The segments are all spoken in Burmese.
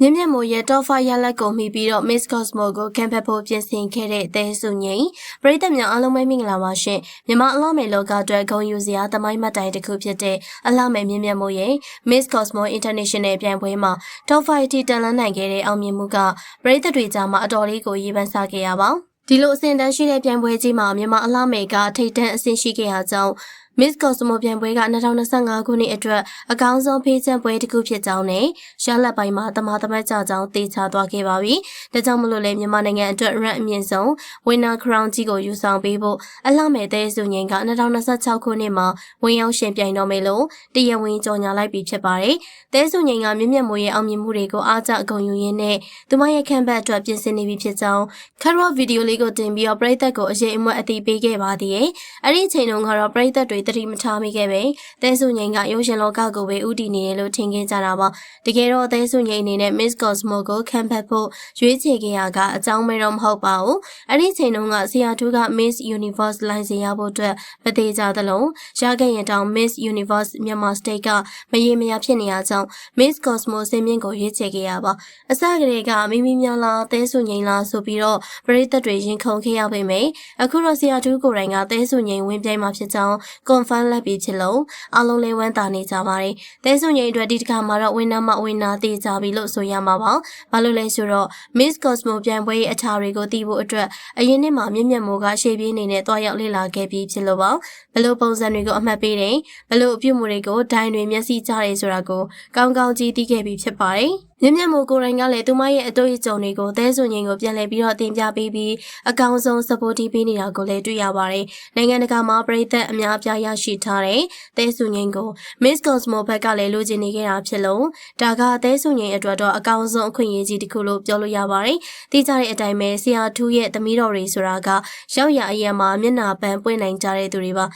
မြင့်မြတ်မိုးရဲ့ Top 5 ရလက်ကိုမိပြီးတော့ Miss Cosmo ကိုကမ်ဖက်ဖို့ပြင်ဆင်ခဲ့တဲ့သဲစုငိမ့်ပရိသတ်များအားလုံးပဲမင်္ဂလာပါရှင်မြန်မာအလှမယ်လောကအတွက်ဂုဏ်ယူစရာသမိုင်းမှတ်တိုင်တစ်ခုဖြစ်တဲ့အလှမယ်မြင့်မြတ်မိုးရဲ့ Miss Cosmo International ပြိုင်ပွဲမှာ Top 5 အထိတက်လှမ်းနိုင်ခဲ့တဲ့အောင်မြင်မှုကပရိသတ်တွေကြားမှာအတော်လေးကိုရေးပန်းစားခဲ့ရပါဒီလိုအဆင့်တန်းရှိတဲ့ပြိုင်ပွဲကြီးမှာမြန်မာအလှမယ်ကထိပ်တန်းအဆင့်ရှိခဲ့ရကြောင်းMiss Cosmo ပြိုင်ပွဲက2025ခုနှစ်အတွက်အကောင်းဆုံးဖေးချမ်းပွဲတစ်ခုဖြစ်ကြောင်းနဲ့ရလက်ပိုင်းမှာတမသမတ်ကြကြောင်းသိချသွားခဲ့ပါပြီ။ဒါကြောင့်မလို့လေမြန်မာနိုင်ငံအတွက် rank အမြင့်ဆုံး Winner Crown ကြီးကိုယူဆောင်ပေးဖို့အလှမဲ့တဲ့စုငိန်က2026ခုနှစ်မှာဝင်ရောက်ရှင်ပြိုင်တော်မယ်လို့တရားဝင်ကြေညာလိုက်ပြီးဖြစ်ပါတယ်။တဲ့စုငိန်ကမြင့်မြတ်မိုးရဲ့အောင်မြင်မှုတွေကိုအားကျဂုဏ်ယူရင်းနဲ့သူမရဲ့ခံဘက်အတွက်ပြင်ဆင်နေပြီဖြစ်ကြောင်းခက်ရော့ဗီဒီယိုလေးကိုတင်ပြီးတော့ပရိသတ်ကိုအရေးအမွတ်အသိပေးခဲ့ပါသေးတယ်။အဲ့ဒီအချိန်တုန်းကတော့ပရိသတ်တွေတတိမထားမိခဲ့ပဲတဲဆုငိန်ကရုပ်ရှင်လောကကိုပဲဥတည်နေတယ်လို့ထင်ခဲ့ကြတာပါတကယ်တော့တဲဆုငိန်အနေနဲ့ Miss Cosmo ကိုခံဖက်ဖို့ရွေးချယ်ခဲ့ရကအကြောင်းမဲတော့မဟုတ်ပါဘူးအဲ့ဒီချိန်တုန်းကဆရာတူက Miss Universe လိုင်စင်ရဖို့အတွက်မသေးကြသလိုရခဲ့ရင်တောင် Miss Universe မြန်မာ State ကမရေမရာဖြစ်နေရကြောင်း Miss Cosmo စင်မြင့်ကိုရွေးချယ်ခဲ့ရပါအစကတည်းကမိမိများလားတဲဆုငိန်လားဆိုပြီးတော့ပရိသတ်တွေရင်ခုန်ခဲ့ရပေမယ့်အခုတော့ဆရာတူကိုယ်တိုင်ကတဲဆုငိန်ဝင်ပြိုင်မှာဖြစ်ကြောင်း confirm လက်ပြီးဖြစ်လို့အားလုံးလေးဝမ်းသာနေကြပါတယ်။တဲဆုငိန်အတွက်ဒီတစ်ခါမှာတော့ဝင်းနာမဝင်းနာတည်ကြပြီလို့ဆိုရမှာပါ။ဘာလို့လဲဆိုတော့ Miss Cosmo ပြိုင်ပွဲရဲ့အထာတွေကိုသိဖို့အတွက်အရင်နှစ်မှာမြင့်မြတ်မိုးကရှေ့ပြေးနေနဲ့တွားရောက်လေ့လာခဲ့ပြီးဖြစ်လို့ပါ။ဘလို့ပုံစံတွေကိုအမှတ်ပေးတယ်။ဘလို့အပြုမှုတွေကိုဒိုင်တွေမျက်စိကျတယ်ဆိုတာကိုကောင်းကောင်းကြည့်သိခဲ့ပြီးဖြစ်ပါတယ်။မြင့်မြတ်မိုးကိုယ်တိုင်ကလည်းသူမရဲ့အတွေ့အကြုံတွေကိုသဲဆုငိန်ကိုပြန်လည်ပြီးတော့တင်ပြပေးပြီးအကောင်းဆုံး support ပေးနေတာကိုလည်းတွေ့ရပါတယ်။နိုင်ငံတကာမှာပြည်သက်အများအပြားရရှိထားတဲ့သဲဆုငိန်ကို Miss Cosmo ဘက်ကလည်းလိုချင်နေခဲ့တာဖြစ်လို့ဒါကသဲဆုငိန်အတွက်တော့အကောင်းဆုံးအခွင့်အရေးကြီးတစ်ခုလို့ပြောလို့ရပါတယ်။သိကြတဲ့အတိုင်းပဲဆရာထူးရဲ့သမီးတော်တွေဆိုတာကရောက်ရအရက်မှာမျက်နှာပန်းပွင့်နိုင်ကြတဲ့သူတွေပါ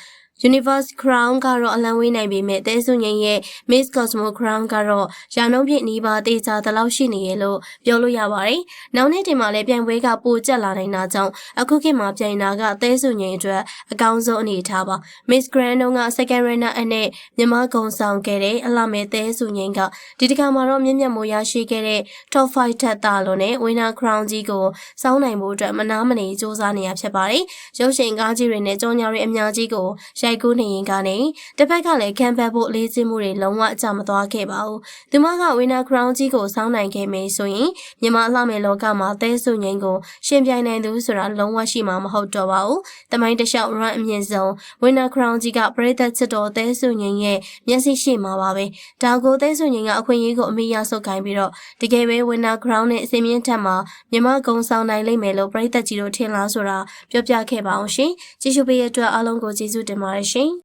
Universe Crown ကတော့အလံဝေးနိုင်ပေမဲ့တဲဆုငိန်ရဲ့ Miss Cosmo Crown ကတော့ရာနှုန်းပြည့်နီးပါးတေချာတလောက်ရှိနေရလို့ပြောလို့ရပါတယ်။နောက်နေ့တင်မှာလည်းပြိုင်ပွဲကပိုကျက်လာနိုင်တာကြောင့်အခုခေတ်မှာပြိုင်တာကတဲဆုငိန်အတွက်အကောင်းဆုံးအနေအထားပါ။ Miss Grand က second runner အနဲ့မြန်မာဂုံဆောင်ခဲ့တဲ့အလှမဲ့တဲဆုငိန်ကဒီတစ်ခါမှာတော့မြင့်မြတ်မိုးရရှိခဲ့တဲ့ Top 5 ထက်သာလို့နဲ့ Winner Crown ကြီးကိုစောင်းနိုင်ဖို့အတွက်မနာမနေစူးစမ်းနေရဖြစ်ပါတယ်။ရုပ်ရှင်ကားကြီးတွေနဲ့ကြော်ညာတွေအများကြီးကိုရိုက်ကူးနေရင်ကနေတစ်ဖက်ကလည်းခံဖက်ဖို့လေးစင်းမှုတွေလုံးဝအကျမသွားခဲ့ပါဘူး။သူမက Winner Crown ကြီးကိုစောင်းနိုင်ခဲ့မယ်ဆိုရင်မြန်မာအလှမယ်လောကမှာသဲဆုငိန်ကိုရှင်ပြိုင်နိုင်သူဆိုတာလုံးဝရှိမှာမဟုတ်တော့ပါဘူး။တမိုင်းတစ်လျှောက် run အမြင့်ဆုံး Winner Crown ကြီးကပရိသတ်ချစ်တော်သဲဆုငိန်ရဲ့မျက်စိရှိမှာပါပဲ။ဒါကိုသဲဆုငိန်ကအခွင့်အရေးကိုအမိရဆုတ်ခိုင်းပြီးတော့တကယ်ပဲ Winner Crown နဲ့အစင်းမြင့်ထက်မှာမြန်မာဂုံဆောင်နိုင်လိမ့်မယ်လို့ပရိသတ်ကြီးတို့ထင်လားဆိုတာပြောပြခဲ့ပါအောင်ရှင်။ကြည့်ရှုပေးရတဲ့အတွက်အားလုံးကိုကျေးဇူးတင်ပါတယ်ရှင်။